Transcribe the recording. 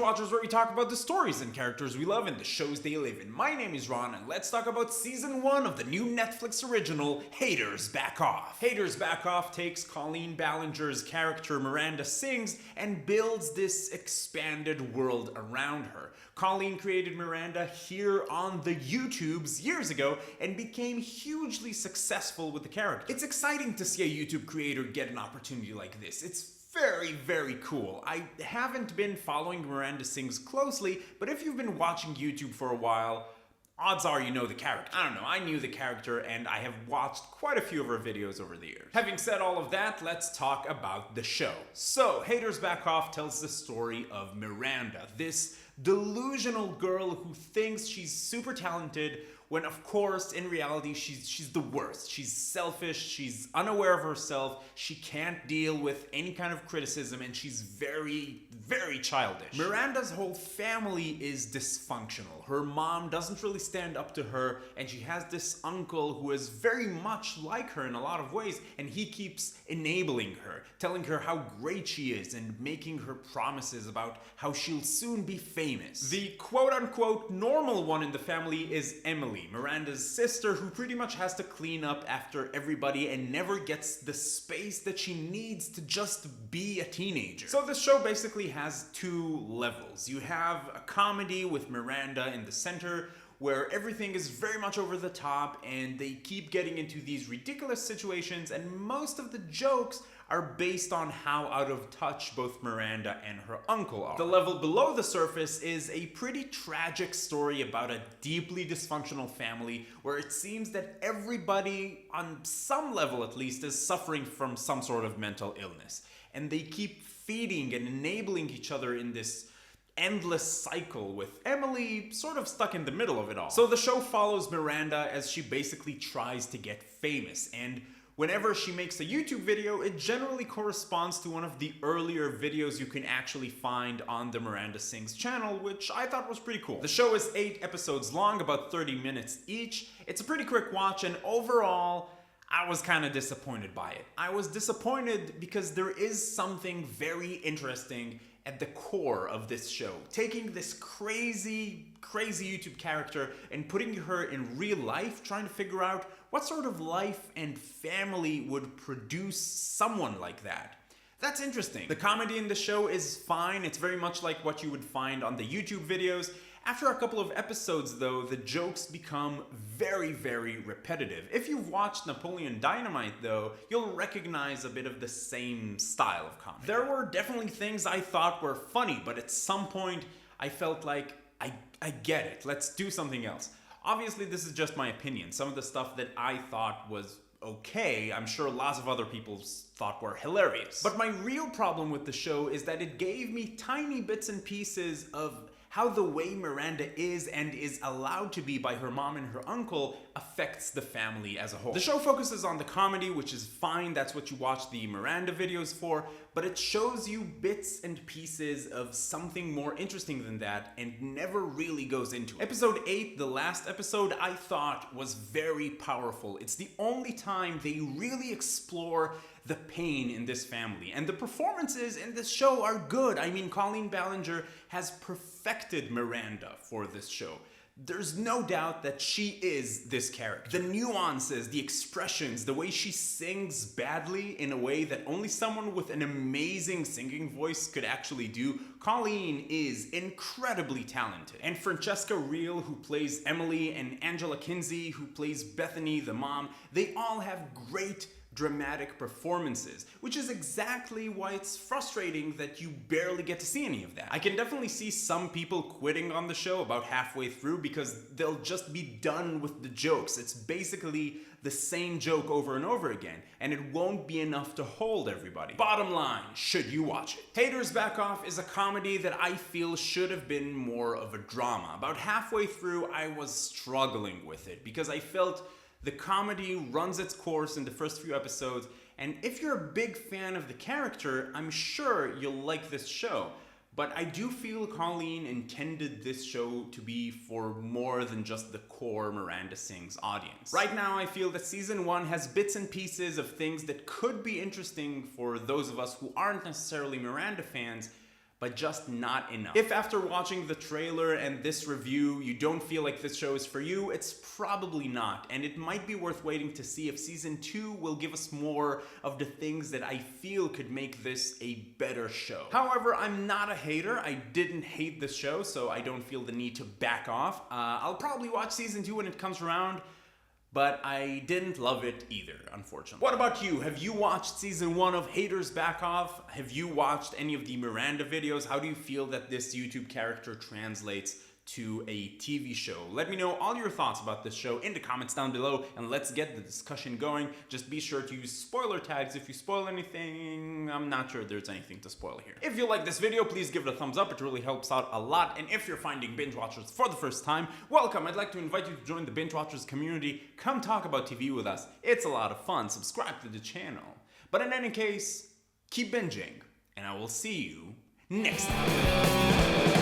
Watchers, where we talk about the stories and characters we love and the shows they live in. My name is Ron, and let's talk about Season 1 of the new Netflix original, Haters Back Off. Haters Back Off takes Colleen Ballinger's character Miranda Sings and builds this expanded world around her. Colleen created Miranda here on the YouTubes years ago and became hugely successful with the character. It's exciting to see a YouTube creator get an opportunity like this. It's very cool. I haven't been following Miranda Sings closely, but if you've been watching YouTube for a while, odds are you know the character. I don't know, I knew the character and I have watched quite a few of her videos over the years. Having said all of that, let's talk about the show. So, Haters Back Off tells the story of Miranda, this delusional girl who thinks she's super talented when of course in reality she's the worst. She's selfish, she's unaware of herself, she can't deal with any kind of criticism, and she's very childish. Miranda's whole family is dysfunctional. Her mom doesn't really stand up to her, and she has this uncle who is very much like her in a lot of ways, and he keeps enabling her, telling her how great she is and making her promises about how she'll soon be famous. The quote-unquote normal one in the family is Emily, Miranda's sister, who pretty much has to clean up after everybody and never gets the space that she needs to just be a teenager. So this show basically has two levels. You have a comedy with Miranda in the center, where everything is very much over the top and they keep getting into these ridiculous situations, and most of the jokes are based on how out of touch both Miranda and her uncle are. The level below the surface is a pretty tragic story about a deeply dysfunctional family where it seems that everybody, on some level at least, is suffering from some sort of mental illness. And they keep feeding and enabling each other in this endless cycle, with Emily sort of stuck in the middle of it all. So the show follows Miranda as she basically tries to get famous, and whenever she makes a YouTube video, it generally corresponds to one of the earlier videos you can actually find on the Miranda Sings channel, which I thought was pretty cool. The show is 8 episodes long, about 30 minutes each. It's a pretty quick watch, and overall, I was kind of disappointed by it. I was disappointed because there is something very interesting at the core of this show. Taking this crazy YouTube character and putting her in real life, trying to figure out what sort of life and family would produce someone like that. That's interesting. The comedy in the show is fine. It's very much like what you would find on the YouTube videos. After a couple of episodes though, the jokes become very repetitive. If you've watched Napoleon Dynamite though, you'll recognize a bit of the same style of comedy. There were definitely things I thought were funny, but at some point I felt like, I get it, let's do something else. Obviously this is just my opinion. Some of the stuff that I thought was okay, I'm sure lots of other people thought were hilarious. But my real problem with the show is that it gave me tiny bits and pieces of how the way Miranda is and is allowed to be by her mom and her uncle affects the family as a whole. The show focuses on the comedy, which is fine, that's what you watch the Miranda videos for, but it shows you bits and pieces of something more interesting than that and never really goes into it. Episode 8, the last episode, I thought was very powerful. It's the only time they really explore the pain in this family, and the performances in this show are good. I mean, Colleen Ballinger has perfected Miranda for this show. There's no doubt that she is this character. The nuances, the expressions, the way she sings badly in a way that only someone with an amazing singing voice could actually do. Colleen is incredibly talented. And Francesca Reel, who plays Emily, and Angela Kinsey, who plays Bethany, the mom, they all have great dramatic performances, which is exactly why it's frustrating that you barely get to see any of that. I can definitely see some people quitting on the show about halfway through because they'll just be done with the jokes. It's basically the same joke over and over again, and it won't be enough to hold everybody. Bottom line, should you watch it? Haters Back Off is a comedy that I feel should have been more of a drama. About halfway through, I was struggling with it because I felt the comedy runs its course in the first few episodes, and if you're a big fan of the character, I'm sure you'll like this show. But I do feel Colleen intended this show to be for more than just the core Miranda Sings audience. Right now, I feel that season 1 has bits and pieces of things that could be interesting for those of us who aren't necessarily Miranda fans, but just not enough. If after watching the trailer and this review, you don't feel like this show is for you, it's probably not, and it might be worth waiting to see if season 2 will give us more of the things that I feel could make this a better show. However, I'm not a hater. I didn't hate this show, so I don't feel the need to back off. I'll probably watch season 2 when it comes around, but I didn't love it either, unfortunately. What about you? Have you watched season 1 of Haters Back Off? Have you watched any of the Miranda videos? How do you feel that this YouTube character translates to a TV show? Let me know all your thoughts about this show in the comments down below, and let's get the discussion going. Just be sure to use spoiler tags if you spoil anything. I'm not sure there's anything to spoil here. If you like this video, please give it a thumbs up. It really helps out a lot. And if you're finding binge watchers for the first time, welcome. I'd like to invite you to join the binge watchers community. Come talk about TV with us. It's a lot of fun. Subscribe to the channel. But in any case, keep binging, and I will see you next time.